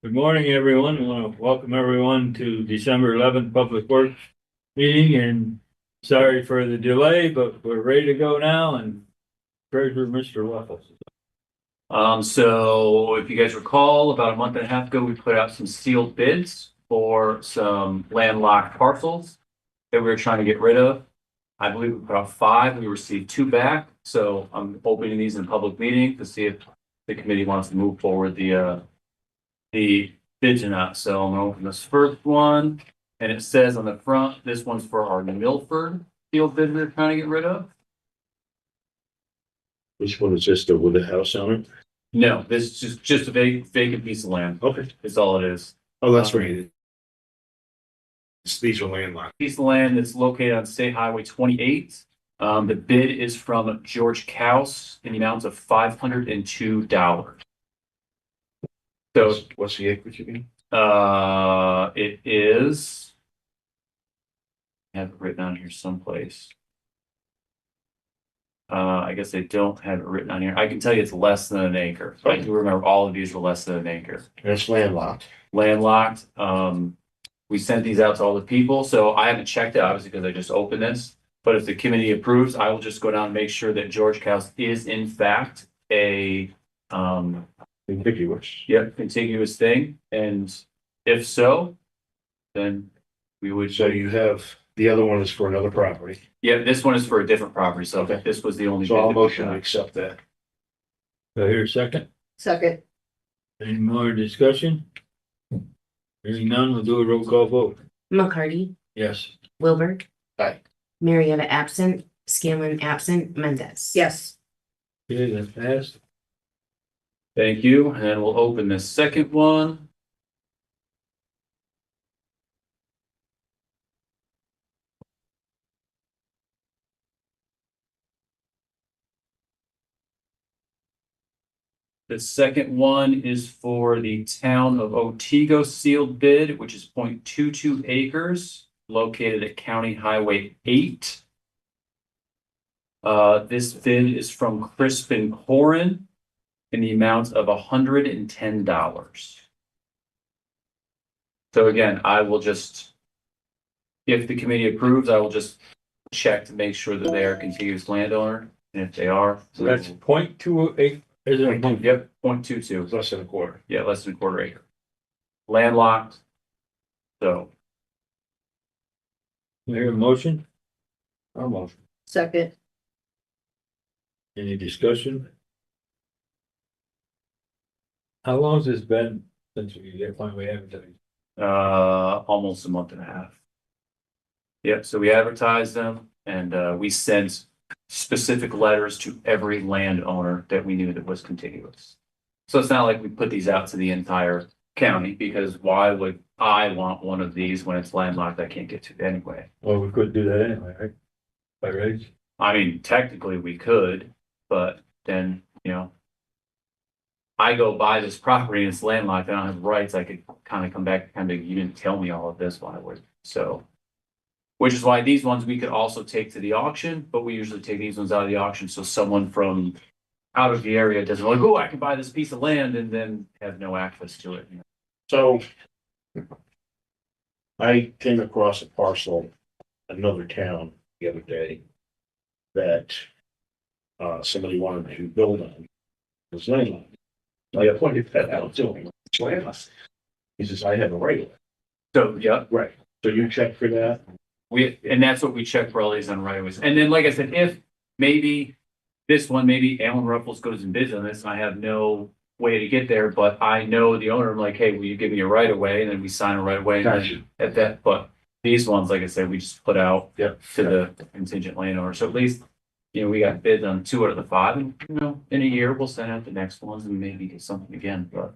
Good morning, everyone. I want to welcome everyone to December 11th Public Works meeting, and sorry for the delay, but we're ready to go now, and Treasurer Mr. Waffles. So if you guys recall, about a month and a half ago, we put out some sealed bids for some landlocked parcels that we were trying to get rid of. I believe we put out 5. We received 2 back. So I'm opening these in a public meeting to see if the committee wants to move forward the bids or not. So I'm gonna open this first one, and it says on the front, this one's for our Milford sealed bid we're trying to get rid of. Which one is this, with the house on it? No, this is just a vacant piece of land. Okay. That's all it is. Oh, that's right. These are landlocked. Piece of land that's located on State Highway 28. The bid is from George Kaus in the amount of $502. So, What's the acreage again? it is. I have it written down here someplace. I guess they don't have it written on here. I can tell you it's less than an acre. I do remember all of these were less than an acre. That's landlocked. Landlocked. We sent these out to all the people, so I haven't checked it, obviously, because I just opened this. But if the committee approves, I will just go down and make sure that George House is in fact a Contiguous. contiguous thing. And if so, then we would. So you have, the other one is for another property. Yeah, this one is for a different property, so Okay. this was the only. So bid I'll that we motion to got. accept that. Do I hear a second? Second. Any more discussion? Hearing none, we'll do a roll call vote. McCarty, Yes. Wilbur. Aye. Marietta absent, Scanlon absent, Mendez. Yes. Okay, that's passed. Thank you, and we'll open the second one. The second one is for the town of Otsego sealed bid, which is 0.22 acres located at County Highway 8. This bid is from Crispin Corin in the amount of $110. So again, I will just, if the committee approves, I will just check to make sure that they are a contiguous landowner. And if they are, So that's 0.28, is it? yep, 0.22. It's less than a quarter. Yeah, less than a quarter acre. Landlocked. So, Do I hear a motion? I'll motion. Second. Any discussion? How long has this been since we finally advertised? almost a month and a half. Yep, so we advertised them and, we sent specific letters to every landowner that we knew that was contiguous. So it's not like we put these out to the entire county, because why would I want one of these when it's landlocked I can't get to anyway? Well, we could do that anyway, right? By rights? I mean, technically we could, but then, I go buy this property and it's landlocked, I don't have rights, I could kind of come back and you didn't tell me all of this, why would, so. Which is why these ones we could also take to the auction, but we usually take these ones out of the auction, so someone from out of the area doesn't like, oh, I can buy this piece of land and then have no access to it. So I came across a parcel, another town the other day that somebody wanted to build on. It was landlocked. I pointed that out to him. It's landlocked. He says, I have a right of way. So, yeah, Right. So you check for that? and that's what we check for all these on right of ways. And then, like I said, if maybe this one, maybe Alan Ruffles goes and bids on this, and I have no way to get there, but I know the owner, I'm like, hey, will you give me a right of way? And then we sign a right of way. And then Gotcha. at that, but these ones, like I said, we just put out Yep. to the contingent landowner. So at least, we got bids on 2 out of the 5, and, in a year, we'll send out the next ones and maybe get something again, but.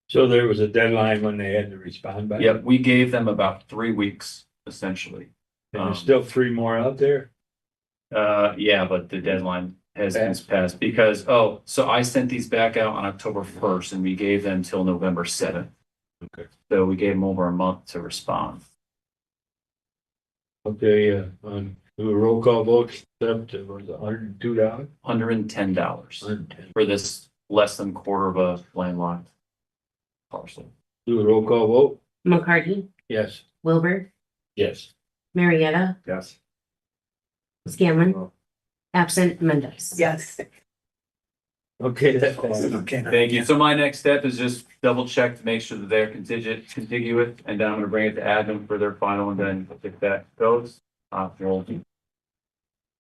So there was a deadline when they had to respond back? Yep, we gave them about 3 weeks, essentially. And there's still 3 more out there? Yeah, but the deadline has been passed because, so I sent these back out on October 1st and we gave them till November 7th. Okay. So we gave them over a month to respond. Okay, do a roll call vote, except it was $102? $110 110. for this less than quarter of a landlocked. parcel. Do a roll call vote? McCarty, Yes. Wilbur, Yes. Marietta, Yes. Scanlon, absent Mendez. Yes. Okay, that passes. Okay. Thank you. So my next step is just double check to make sure that they're contiguous, and then I'm gonna bring it to admin for their final, and then if that goes,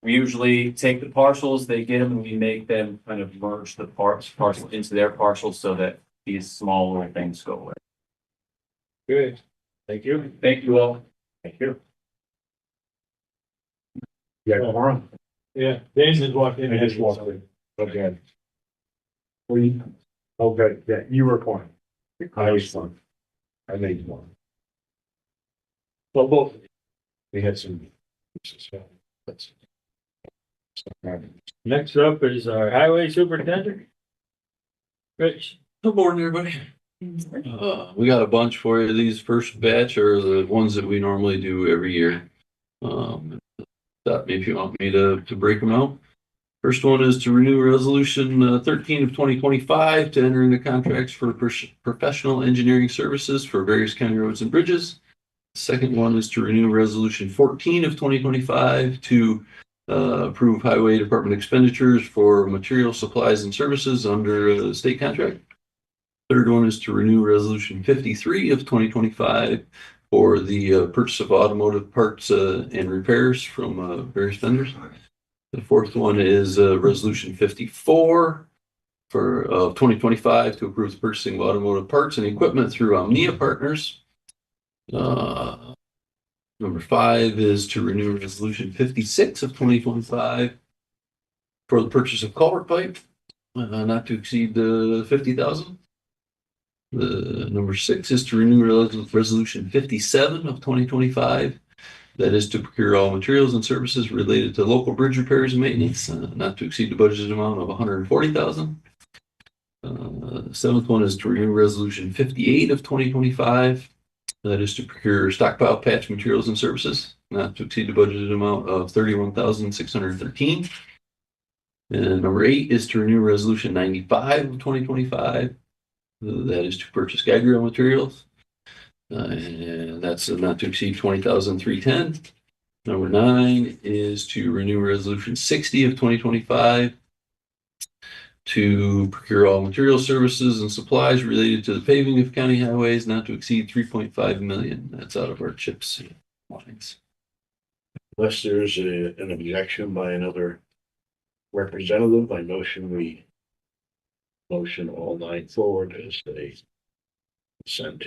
we usually take the parcels, they get them, and we make them kind of merge the parcel into their parcels so that these small little things go away. Good. Thank you. Thank you all. Thank you. Yeah, tomorrow. Yeah, James has walked in. I just walked in. Okay. Okay, yeah, you were fine. I was fine. I made one. Well, both. We had some. Next up is our highway superintendent. Rich. Good morning, everybody. We got a bunch for you. These first batch are the ones that we normally do every year. Stop me if you want me to break them out. First one is to renew resolution 13 of 2025 to enter into contracts for professional engineering services for various county roads and bridges. Second one is to renew resolution 14 of 2025 to approve highway department expenditures for material supplies and services under a state contract. Third one is to renew resolution 53 of 2025 for the purchase of automotive parts and repairs from various vendors. The fourth one is resolution 54 for 2025 to approve the purchasing of automotive parts and equipment through Omnia Partners. Number 5 is to renew resolution 56 of 2025 for the purchase of culvert pipe, not to exceed 50,000. Number 6 is to renew resolution 57 of 2025. That is to procure all materials and services related to local bridge repairs and maintenance, not to exceed the budgeted amount of 140,000. The seventh one is to renew resolution 58 of 2025. That is to procure stockpile patch materials and services, not to exceed the budgeted amount of 31,613. And number 8 is to renew resolution 95 of 2025. That is to purchase guide rail materials. And that's not to exceed 20,310. Number 9 is to renew resolution 60 of 2025 to procure all material services and supplies related to the paving of county highways, not to exceed 3.5 million. That's out of our CHIPS lines. Unless there's an objection by another representative, I motion all 9 forward as they consent.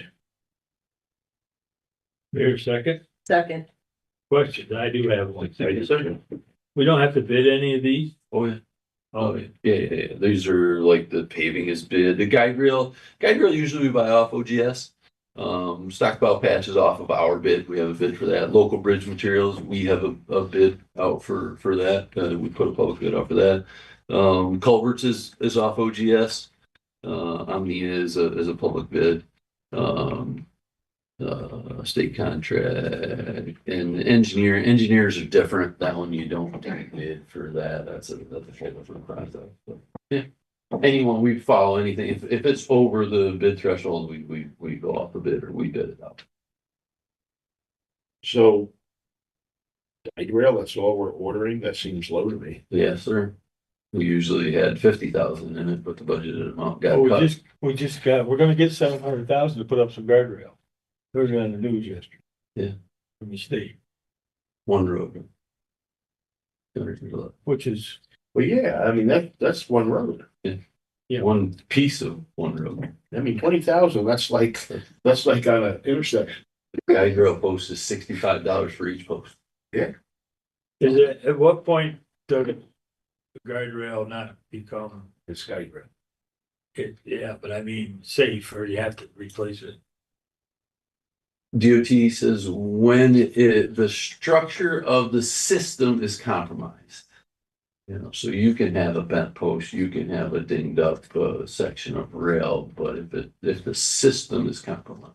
Here, second. Second. Questions? I do have one. Wait a second. We don't have to bid any of these? Oh, yeah. Oh, Yeah. These are like the paving is bid. The guide rail usually we buy off OGS. Stockpile patch is off of our bid. We have a bid for that. Local bridge materials, we have a bid out for that. We put a public bid out for that. Culverts is off OGS. Omnia is a public bid. State contract and engineers are different. That one you don't bid for that. That's a whole different process. But yeah, anyone we follow anything if it's over the bid threshold, we go off the bid or we bid it out. So guide rail, that's all we're ordering. That seems low to me. Yes, sir. We usually had 50,000 in it, but the budgeted amount got Oh, cut. we're gonna get 700,000 to put up some guardrail. Those are on the news yesterday. Yeah. From the state, One road. which is, Well, yeah, I mean, that's one road. Yeah. One piece of one road. I mean, 20,000, that's like on an intersection. Guide rail post is $65 for each post. is it, at what point does the guardrail not become It's guide rail. it, yeah, but I mean, safe, or you have to replace it? DOT says when the structure of the system is compromised. So you can have a bent post, you can have a dinged up section of rail, but if the system is compromised.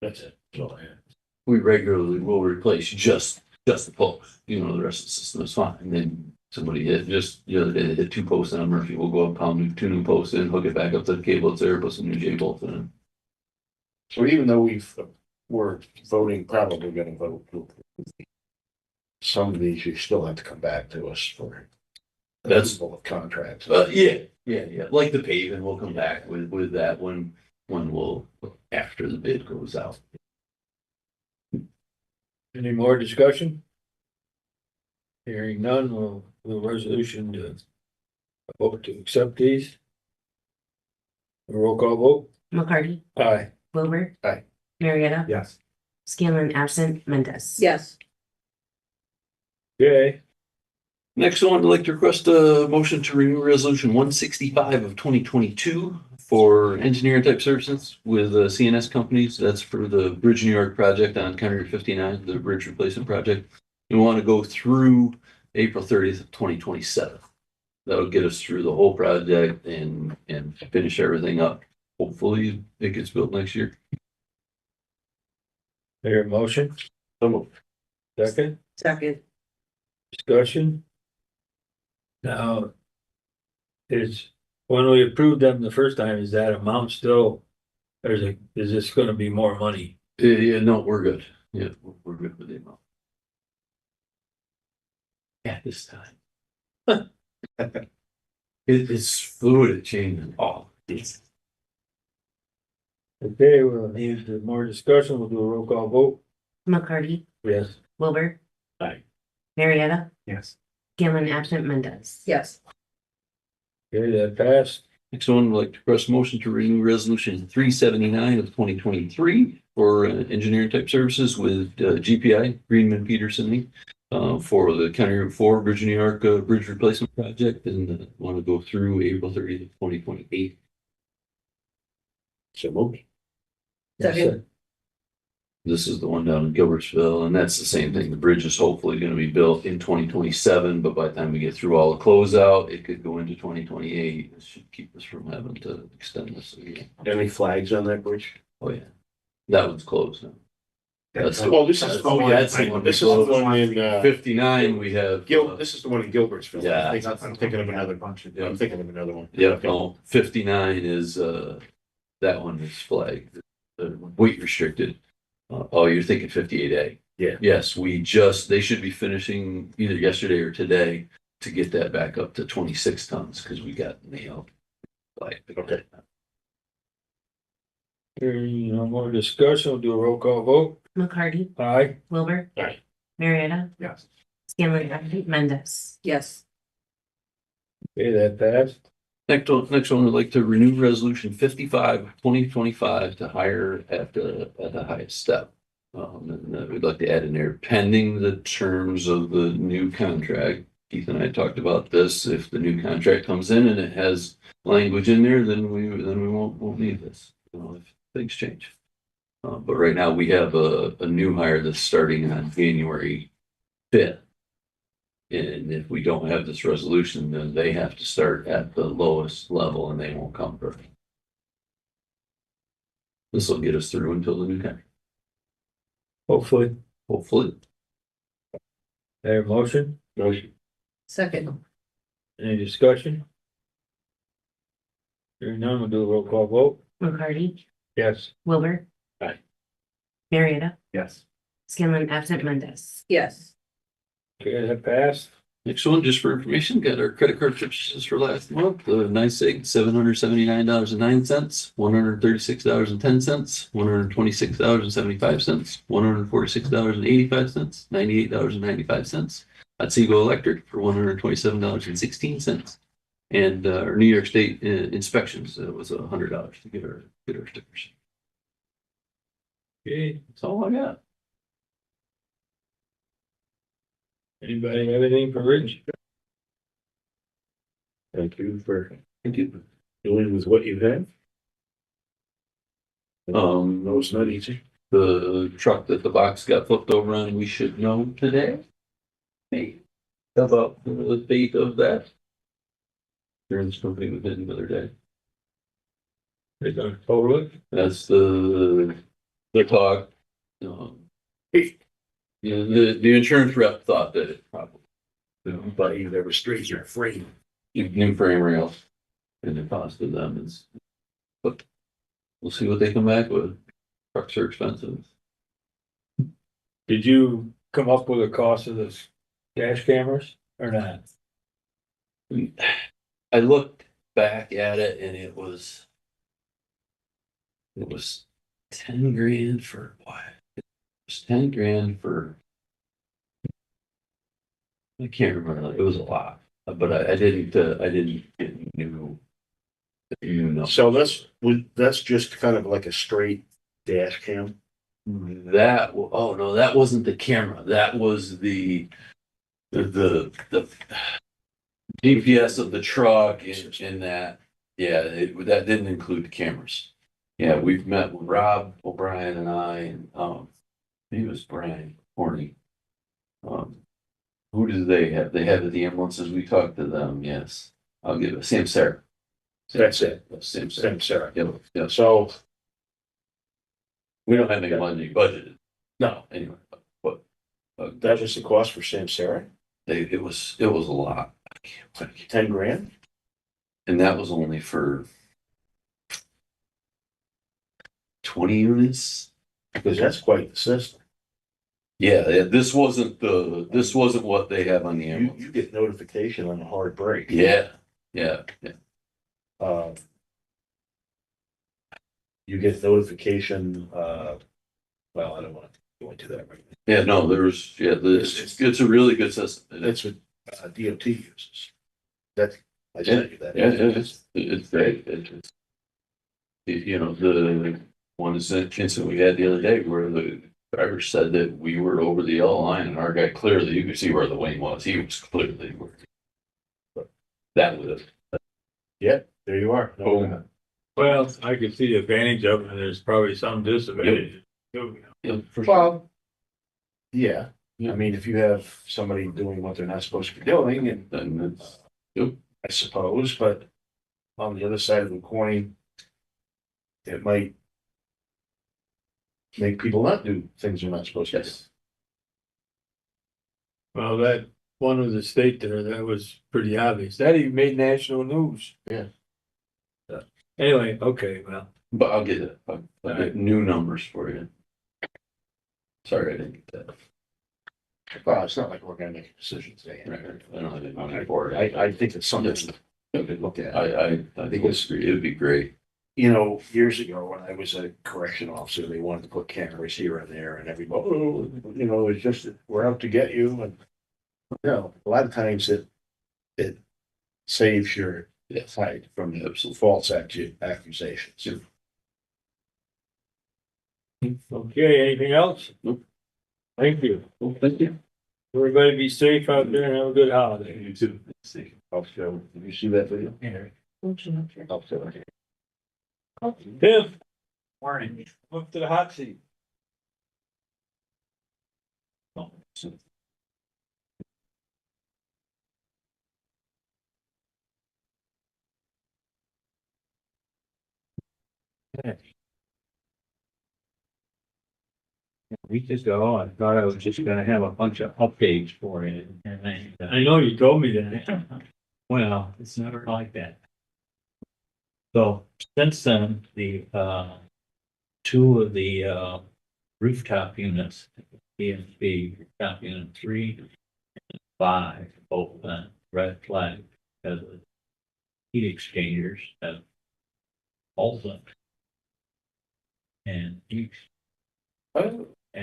That's it. That's all I have. We regularly will replace just the post, the rest of the system is fine. And then Somebody hit just, they hit 2 posts on Murphy, we'll go up, pound 2 new posts in, hook it back up to the cable that's there, put some new J bolts in it. So even though we're voting, probably gonna vote. Some of these, you still have to come back to us for. That's- approval of contracts. Yeah, like the paving, we'll come back with that when we'll, after the bid goes out. Any more discussion? Hearing none, we'll resolution to vote to accept these. Roll call vote. McCarty, Aye. Wilbur. Aye. Marietta, Yes. Scanlon absent, Mendez. yes, Okay, Next one, I'd like to request a motion to renew resolution 165 of 2022 for engineering type services with CNS companies. That's for the Bridge New York project on County Route 59, the bridge replacement project. We want to go through April 30th of 2027. That'll get us through the whole project and finish everything up. Hopefully it gets built next year. there a motion, second, second, discussion. Now, when we approved them the first time, is that amount still, is this gonna be more money? Yeah, no, we're good. Yeah, we're good with the amount. At this time. It's fluid, it changes all. Okay, we'll need more discussion, we'll do a roll call vote. McCarty, Yes. Wilbur. Aye. Marietta, Yes. Scanlon absent, Mendez. yes, Okay, that passed. Next one, I'd like to press motion to renew resolution 379 of 2023 for engineering type services with GPI, Greenman Peterson, Inc., for the County Route 4 Bridge New York bridge replacement project, and want to go through April 30th of 2028. So moved. second, This is the one down in Gilbertsville, and that's the same thing. The bridge is hopefully going to be built in 2027, but by the time we get through all the closeout, it could go into 2028. This should keep us from having to extend this again. Any flags on that bridge? Oh, yeah. That one's closed now. That's the- Well, this is the one, that's the one this is the one in, 59, we have. This is the one in Gilbertsville. Yeah. I'm thinking of another bunch. I'm thinking of another one. Yeah, no, 59 is, that one is flagged, weight restricted. Oh, you're thinking 58A. Yeah. Yes, they should be finishing either yesterday or today to get that back up to 26 tons because we got nailed. Okay. Hearing no more discussion, we'll do a roll call vote. McCarty, Aye. Wilbur. Aye. Marietta, Yes. Scanlon absent, Mendez. yes, Okay, that passed. Next one, I'd like to renew resolution 55 of 2025 to hire at the highest step. And we'd like to add in there pending the terms of the new contract. Keith and I talked about this. If the new contract comes in and it has language in there, then we won't need this, if things change. But right now we have a new hire that's starting on January 5th. And if we don't have this resolution, then they have to start at the lowest level and they won't come first. This will get us through until the new contract, Hopefully, hopefully. there a motion, Motion. second, any discussion? Hearing none, we'll do a roll call vote. McCarty, Yes. Wilbur. Aye. Marietta, Yes. Scanlon absent, Mendez. yes, Okay, that passed. Next one, just for information, got our credit card purchases for last month, NYSEG, $779.09, $136.10, $126.75, $146.85, $98.95. Otsego Electric for $127.16. And our New York State inspections, was $100 to get our stickers. Okay, That's all I got. anybody have anything for Rich? Thank you for Thank you. doing with what you have. No, it's not easy. The truck that the box got flipped over on, we should know today. Hey, how about the date of that? Insurance company within another day. They're gonna total it? That's the talk. Yeah, the insurance rep thought that it probably but either the streets or free. New frame rails. And the cost of them is, but we'll see what they come back with. Trucks are expensive. Did you come up with a cost of this dash cameras or not? I looked back at it and it was 10 grand for what? It was 10 grand for, I can't remember, it was a lot, but I didn't get new numbers. So that's just kind of like a straight dash cam. Oh no, that wasn't the camera. That was the GPS of the truck and that. Yeah, that didn't include the cameras. Yeah, we've met with Rob O'Brien and I and he was Brian Horney. Who do they have? They have the ambulances. We talked to them. Yes, I'll give it Sam Sarah. That's it. Sam Sarah. Same Sarah. Yeah, yeah. So, We don't have any money budgeted. No, anyway, but that was the cost for Sam Sarah, it was a lot. I can't- 10 grand? And that was only for 20 units. Because that's quite the system. Yeah, this wasn't what they have on the You ambulance. get notification on a hard break. Yeah. Uh, you get notification, well, I don't want to go into that right now. Yeah, no, it's a really good system. That's what DOT uses. That, I sent you that. Yeah, it's great. You know, the one incident we had the other day where the driver said that we were over the yellow line and our guy clearly, you could see where the wing was. He was clearly where that was. Yeah, there you are. Boom. Well, I could see the advantage of it. There's probably some disadvantage. too. Yeah, for sure. Well, yeah, Yeah. I mean, if you have somebody doing what they're not supposed to be doing, and Then I suppose, but on the other side of the coin, it might make people not do things they're not supposed to do. yes. Well, that one with the state there, that was pretty obvious. That even made national news. Yeah. Anyway, okay, well, But I'll get it. I'll get new numbers for you. Sorry, I didn't get that. Well, it's not like we're gonna make a decision today. Right, I don't have any money for it. I think it's something we could look at. I think it would be great. You know, years ago, when I was a correction officer, they wanted to put cameras here and there and everybody, oh, you know, it's just, we're out to get you and. You know, a lot of times it saves your Yes, side from absolutely. false accusations. okay, anything else? Nope. Thank you. Well, thank you. Everybody be safe out there and have a good holiday. You too. See. I'll show, did you see that video? Yeah. I'll show it. Tim. Morning. Up to the hot seat. A week ago, I thought I was just gonna have a bunch of updates for you, and I know you told me that. well, it's never like that. So since then, two of the rooftop units, PSB rooftop unit 3 and 5, both been red flag because of heat exchangers have also. And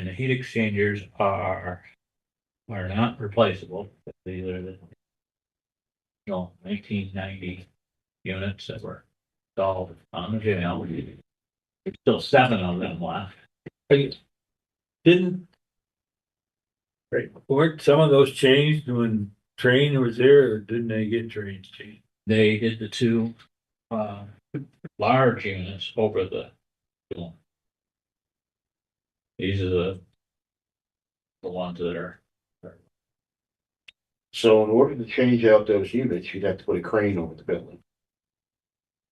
the heat exchangers are not replaceable. These are the 1990 units that were installed on the jail. There's still 7 of them left. Didn't. Weren't some of those changed when train was there, or didn't they get trains changed? They did the 2 large units over the dome. These are the ones that are. So in order to change out those units, you'd have to put a crane over the building.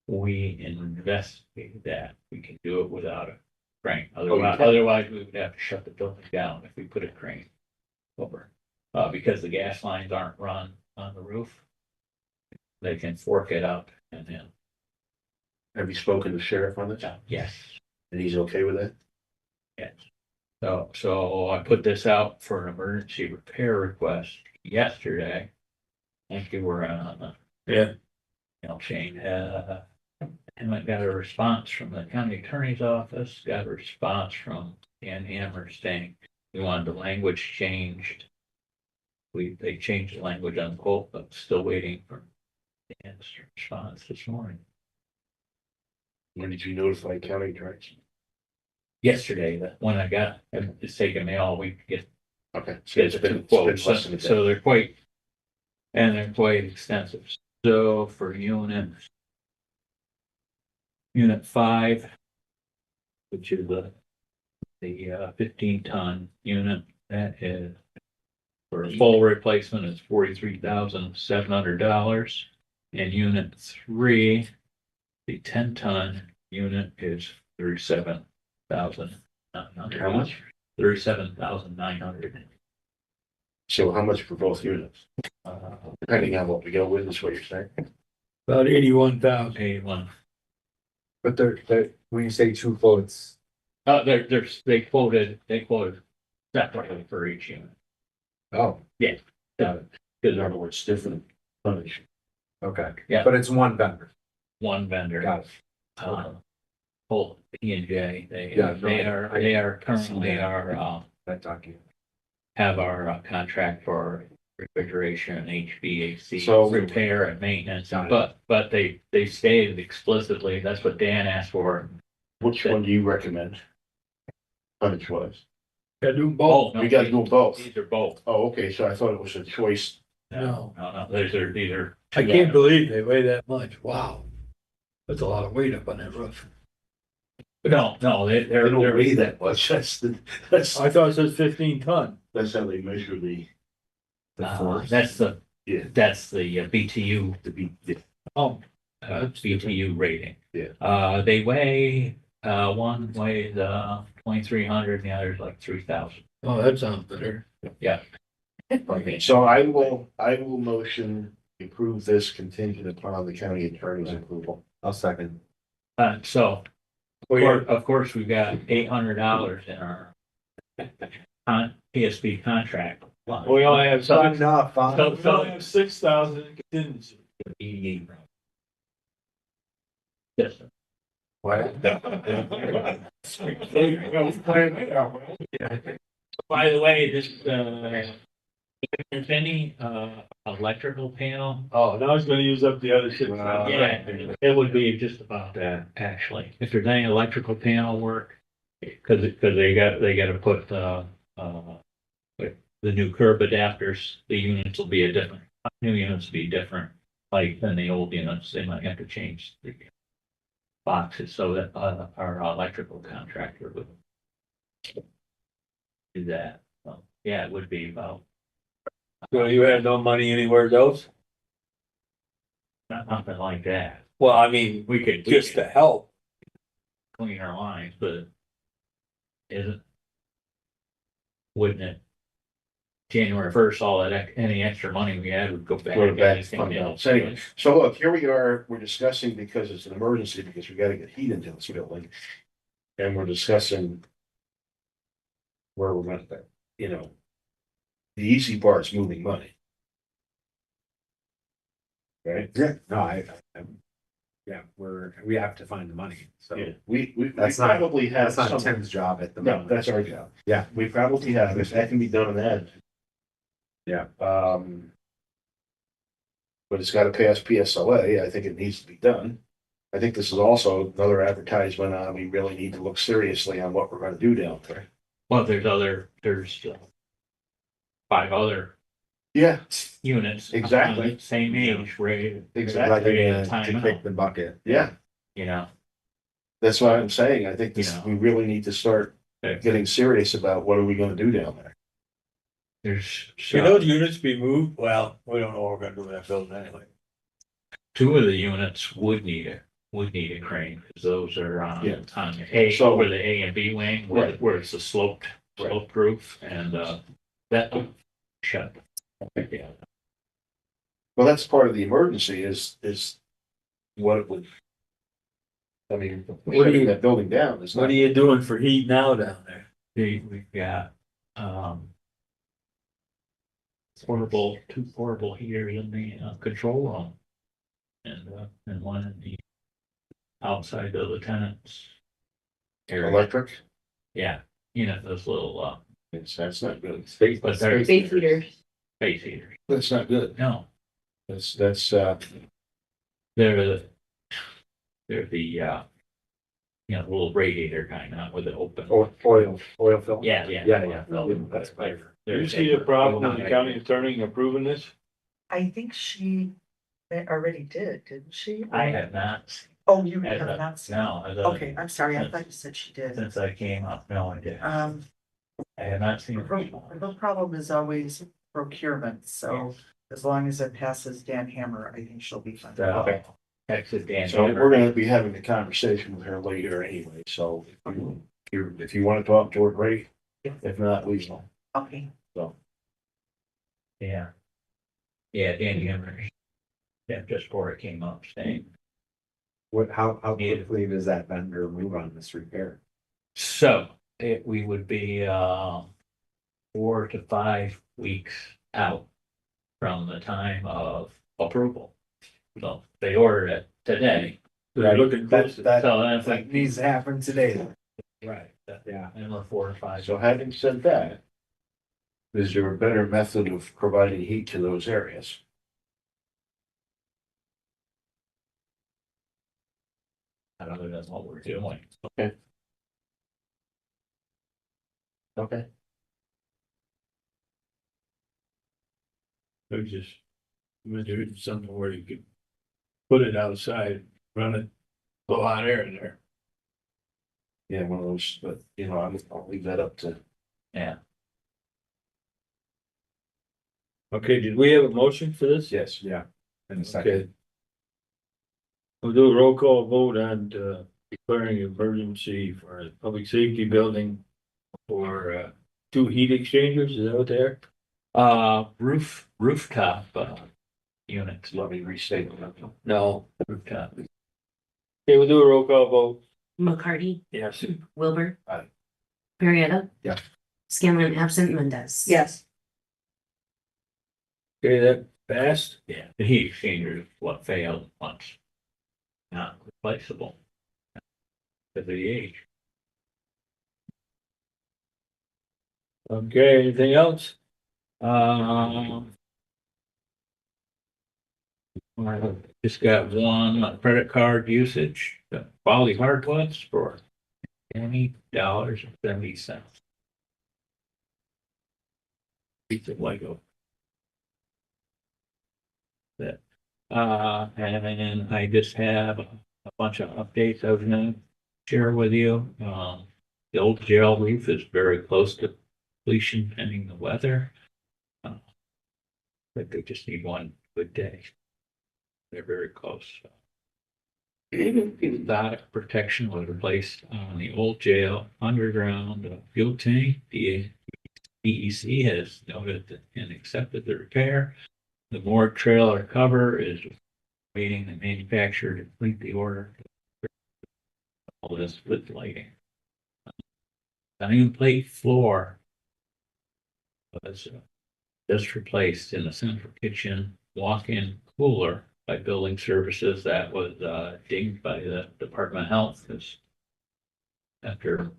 We investigate that. We can do it without a crane. you can? Otherwise we would have to shut the building down if we put a crane over. because the gas lines aren't run on the roof. They can fork it up and then, Have you spoken to the sheriff on this? yes, And he's okay with that? yes. So I put this out for an emergency repair request yesterday. Thank you, we're on, Yeah. Shane, and I got a response from the county attorney's office, got a response from Dan Hammer saying we wanted the language changed. They changed the language on the quote, but still waiting for Dan's response this morning. When did you notify county attorneys? Yesterday, that when I got, it's taken me all week to get Okay, so it's been quotes, less than a day. so they're quite extensive. So for unit 5, which is the 15-ton unit, that is for a full replacement is $43,700. And unit 3, the 10-ton unit is $37,900. How much? $37,900. So how much for both units? Depending on what we go with, is what you're saying? About 81,000. 81. But when you say two quotes, They quoted separately for each unit. oh, In other words, different tonnage. okay. Yeah. But it's one vendor. One vendor. Got it. Whole P&J, Yeah, they are currently That document. have our contract for refrigeration, HVAC, So- repair and maintenance. Got it. But they stated explicitly, that's what Dan asked for. Which one do you recommend? Tonnage wise? Gotta do them both. Oh, no, We gotta do both. These are both. Oh, okay, so I thought it was a choice. No, these are. I can't believe they weigh that much. Wow. That's a lot of weight up on that roof. No, They don't weigh that much. That's I thought it says 15 ton. that's how they measure the force. That's the Yeah. BTU, Oh, BTU rating. Yeah. They weigh, one weighs, 2,300, the other's like 3,000. oh, that sounds better. Okay, so I will motion to approve this contingent upon the county attorney's approval. I'll second. So, of course, we've got $800 in our PSP contract. We only have Fine six. enough, fine. So- We only have 6,000 in contingency. Yes. By the way, this, if there's any, electrical panel, Oh, now he's gonna use up the other 6,000. yeah, it would be just about that, actually. If there's any electrical panel work, because they got to put, the new curb adapters, the units will be new units will be different, like than the old units, they might have to change the boxes so that, our electrical contractor would do that. So, yeah, it would be about, So you had no money anywhere else? nothing like that. Well, I mean, We could just to help. clean our lines, but wouldn't it? January 1st, all that, any extra money we had would go back. Go back to anything fund else. balance. Anyway, so look, here we are, we're discussing because it's an emergency, because we gotta get heat into this building. And we're discussing where we're gonna, the easy part's moving money. Right? Yeah, no, yeah, we have to find the money, so. Yeah, we That's not- probably have That's not some, Tim's job at the no, moment. that's our job. Yeah. We probably have, if that can be done in that. Yeah. But it's gotta pass PSLA, I think it needs to be done. I think this is also another advertisement on, we really need to look seriously on what we're gonna do down there. Well, there's 5 other Yeah, units. Exactly. Same age, rated, exactly, Ready Time to out. kick the bucket. yeah, you know, that's what I'm saying, I think this, Yeah. we really need to start getting serious about what are we gonna do down there. there's. Should those units be moved? Well, we don't know what we're gonna do with that building anyway. 2 of the units would need a crane, because those are Yeah. on A, So- where the A and B wing, Right. where it's a sloped roof, and, shut. Yeah. Well, that's part of the emergency is what it would. I mean, What do you- shutting that building down is What not. are you doing for heat now down there? We've got, two portable heaters in the control room. And one in the outside the lieutenant's area. Electric, Yeah, those little, that's not good. but they're Space heaters. space heaters. That's not good. No, That's, they're the, little radiator kind of with it open. oil film. Yeah. Yeah. That's better. Do you see a problem with the county attorney approving this? I think she already didn't she? I have not. Oh, you As have a- not seen. No, as a- Okay, I'm sorry, I thought you said she did. Since I came up, no, I did. I have not seen. The problem is always procurement, so as long as it passes Dan Hammer, I think she'll be fine. Okay. Exit Dan. So we're gonna be having a conversation with her later anyway, so if you wanna talk to her, great. If not, we will. Okay. Yeah. Yeah, Dan Hammer. Yeah, just before it came up saying. How Yeah. quickly does that vendor move on this repair? So we would be 4 to 5 weeks out from the time of approval. So they ordered it today. They're looking close. So that's That like, needs to happen today. right, Yeah. and we're 4 or 5. So having said that, is there a better method of providing heat to those areas? Other than what we're doing. Okay. They're just, there's something where you could put it outside, run it, blow hot air in there. Yeah, one of those, but I'll leave that up to. Yeah. Okay, did we have a motion for this? Yes. Yeah. In a second. Okay. We'll do a roll call vote on declaring emergency for the public safety building for 2 heat exchangers, is that what they are? Rooftop units. Let me restate that. No. Rooftop. Okay, we'll do a roll call vote. McCarty, Yes. Wilbur. Aye. Marietta. Yeah. Scanlon absent, Mendez. Yes. Okay, that passed. Yeah, the heat exchanger is what failed once. Not replaceable. Because of the age. Okay, anything else? I just got one credit card usage, quality hardwoods for $20.70. Piece of Lego. That, and then I just have a bunch of updates I was gonna share with you. The old jail roof is very close to completion pending the weather. But they just need one good day. They're very close. Exotic protection was replaced on the old jail underground fuel tank. The DEC has noted and accepted the repair. The morgue trailer cover is waiting the manufacturer to complete the order. All this with lighting. Dining plate floor was just replaced in the central kitchen walk-in cooler by building services that was dinged by the Department of Health because after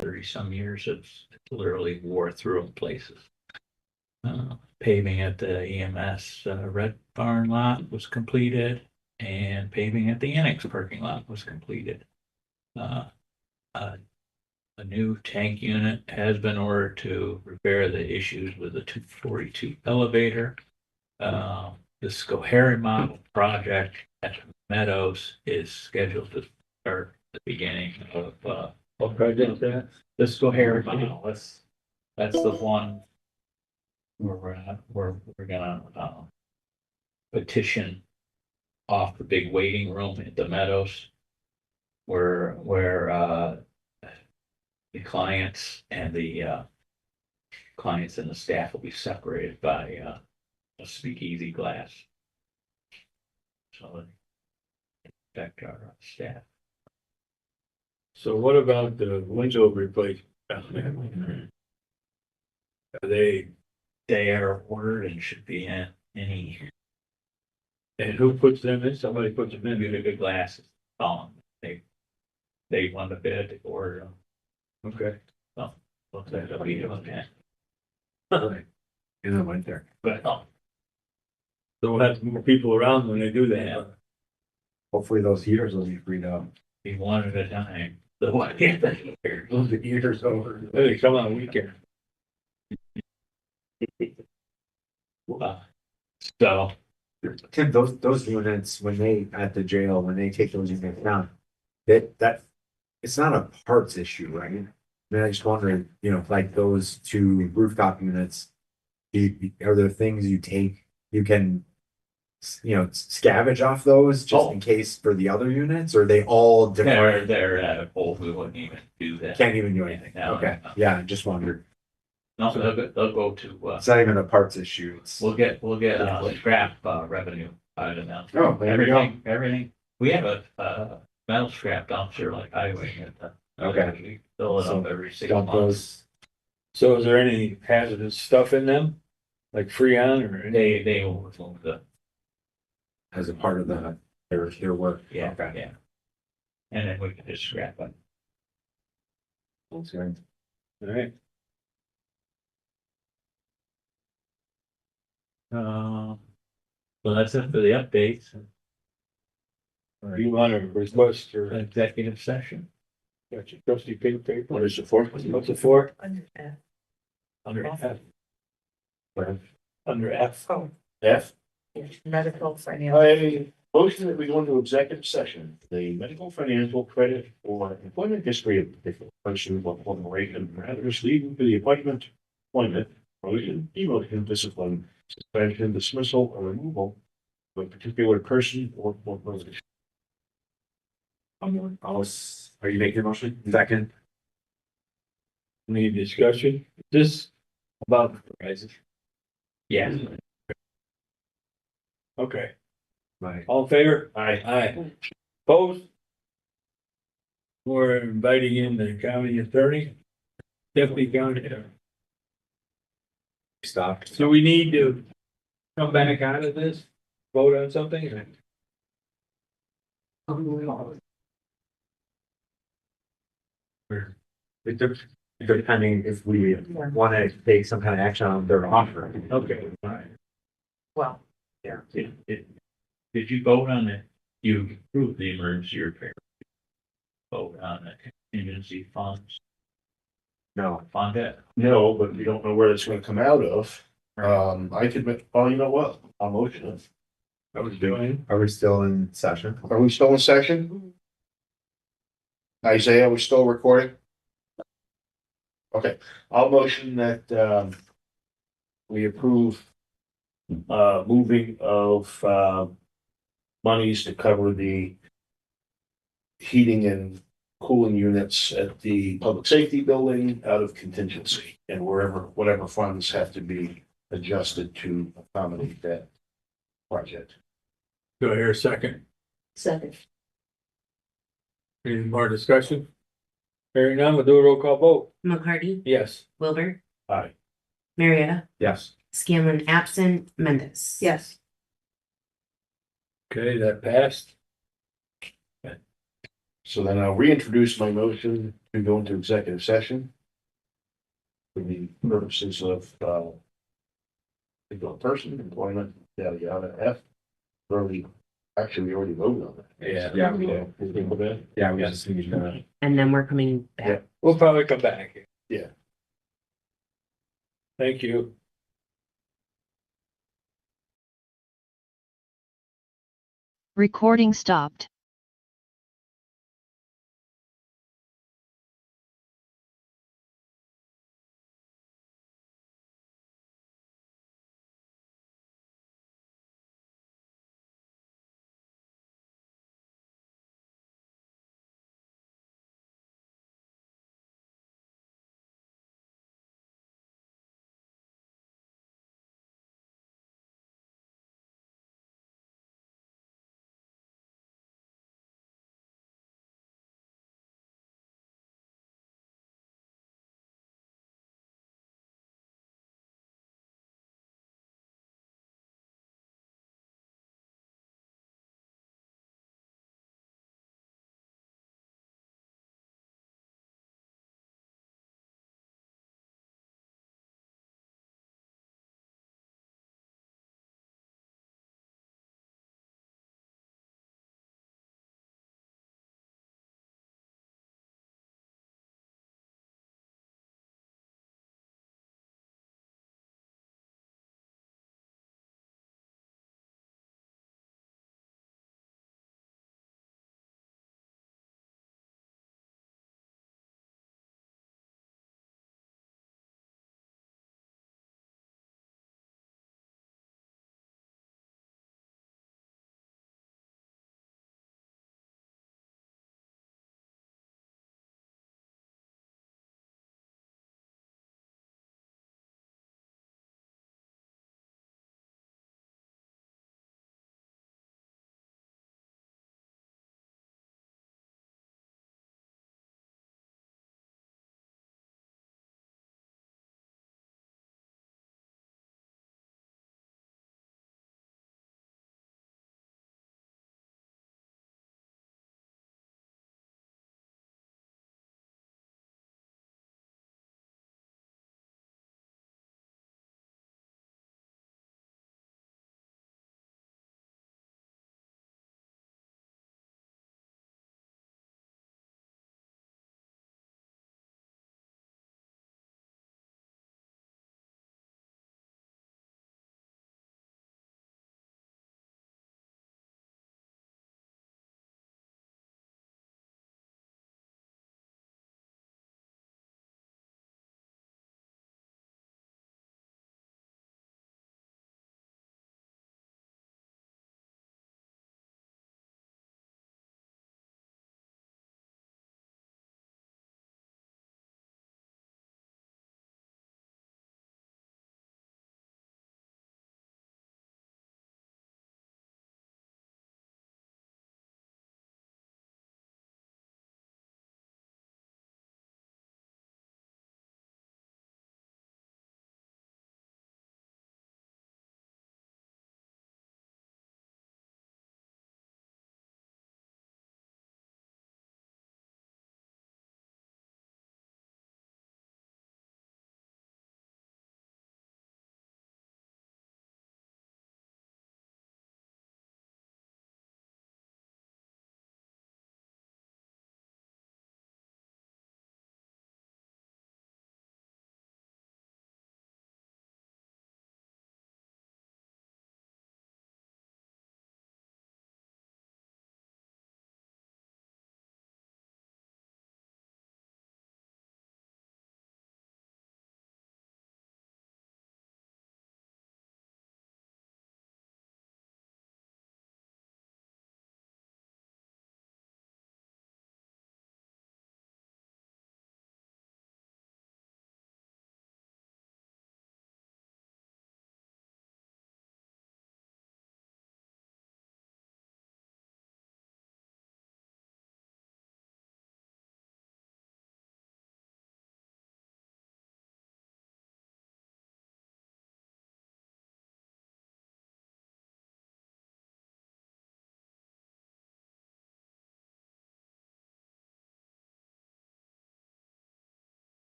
30-some years, it's literally wore through in places. Paving at the EMS Red Barn lot was completed and paving at the Annex parking lot was completed. A new tank unit has been ordered to repair the issues with the 242 elevator. The Schoharie model project at Meadows is scheduled to start the beginning of What project is that? the Schoharie model. That's the one where we're gonna petition off the big waiting room at the Meadows where the clients and the clients and the staff will be separated by, a speakeasy glass. So that protect our staff. So what about the window replacement? Are they, They are ordered and should be in any, and who puts them in? Somebody puts them maybe in. the good glasses, they won the bid to order them. Okay. Looks like they'll be doing that. In the winter. But, So we'll have more people around when they do Yeah. that. Hopefully those heaters will be freed up. be one at a time. The one here. Those are years over. They come on weekend. So, Tim, those units, when they, at the jail, when they take those units down, that, it's not a parts issue, right? I mean, I just wondering, like those two rooftop units, are there things you take, you can, scavenge off those just in case for the other units, or are they all different? they're at a pole, we wouldn't even do that. Can't even do anything. No, Okay, no. yeah, I just wondered. No, they'll go to, It's not even a parts issue. It's, we'll get, scrap, revenue out of them. oh, there we go. Everything, we have a metal scrap dumpster like highway at the. Okay. We fill it up every 6 Dump months. those. So is there any hazardous stuff in them? Like Freon or any? They overflow the, As a part of their work. yeah, Okay. yeah. And then we can just scrap it. That's good. All right. So that's it for the updates. You want to request for Executive session. got your trusty paper? What is it for? What's it for? Under F. Under F. What? Under F. Oh, F. medical, financial. I motion that we go into executive session, the medical, financial credit, or employment history of particular person or corporation, matters leading to the appointment, promotion, demotion, discipline, suspension, dismissal, or removal of a particular person or corporation. Are you making a motion? Second. Any discussion? This about prices? Yeah. Okay. Right. All in favor? Aye. Aye. Opposed? We're inviting in the county attorney, deputy county attorney. Stop. So we need to come back out of this, vote on something? Depending if we want to take some kind of action on their offer. Okay, all right. Well, Did you vote on it? You approved the emergency repair. Vote on the contingency funds, No. fund it. No, but we don't know where it's gonna come out of. I could, you know what? I'll motion it. I was doing. Are we still in session? Are we still in session? Isaiah, we still recording? Okay, I'll motion that, we approve, moving of, monies to cover the heating and cooling units at the public safety building out of contingency and whatever funds have to be adjusted to accommodate that project. Do I hear a second? second. Any more discussion? Hearing none, we'll do a roll call vote. McCarty, Yes. Wilbur, Aye. Marietta, Yes. Scanlon absent, Mendez. Yes. Okay, that passed. So then I'll reintroduce my motion to go into executive session for the purposes of, legal person, employment, yada, yada, F. Actually, we already voted on that. Yeah. Yeah, we So, we're good with that? Yeah, we just need to. And then we're coming back. We'll probably come back. Yeah. Thank you. Recording stopped.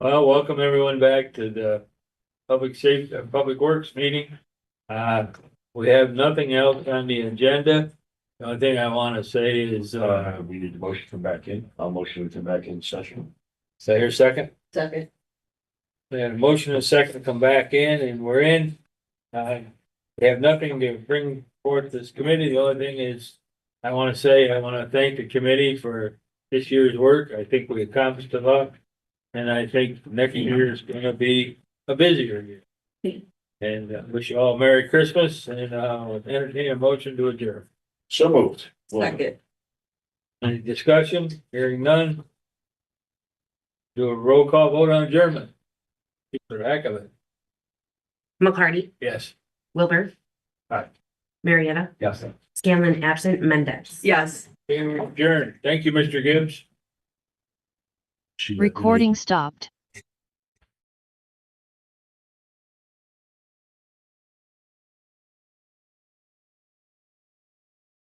Well, welcome everyone back to the Public Works meeting. We have nothing else on the agenda. The only thing I want to say is, We need to motion to come back in. I'll motion to come back in session. say here second. Second. We had a motion and a second to come back in and we're in. We have nothing to bring forth this committee. The only thing is, I want to thank the committee for this year's work. I think we accomplished a lot. And I think next year is gonna be a busier year. And wish you all a Merry Christmas and entertain a motion to adjourn. So moved. Second. Any discussion? Hearing none. Do a roll call vote on adjournment. For the heck of it. McCarty, Yes. Wilbur. Aye. Marietta, Yes. Scanlon absent, Mendez. Yes. Adjourned. Thank you, Mr. Gibbs. Recording stopped.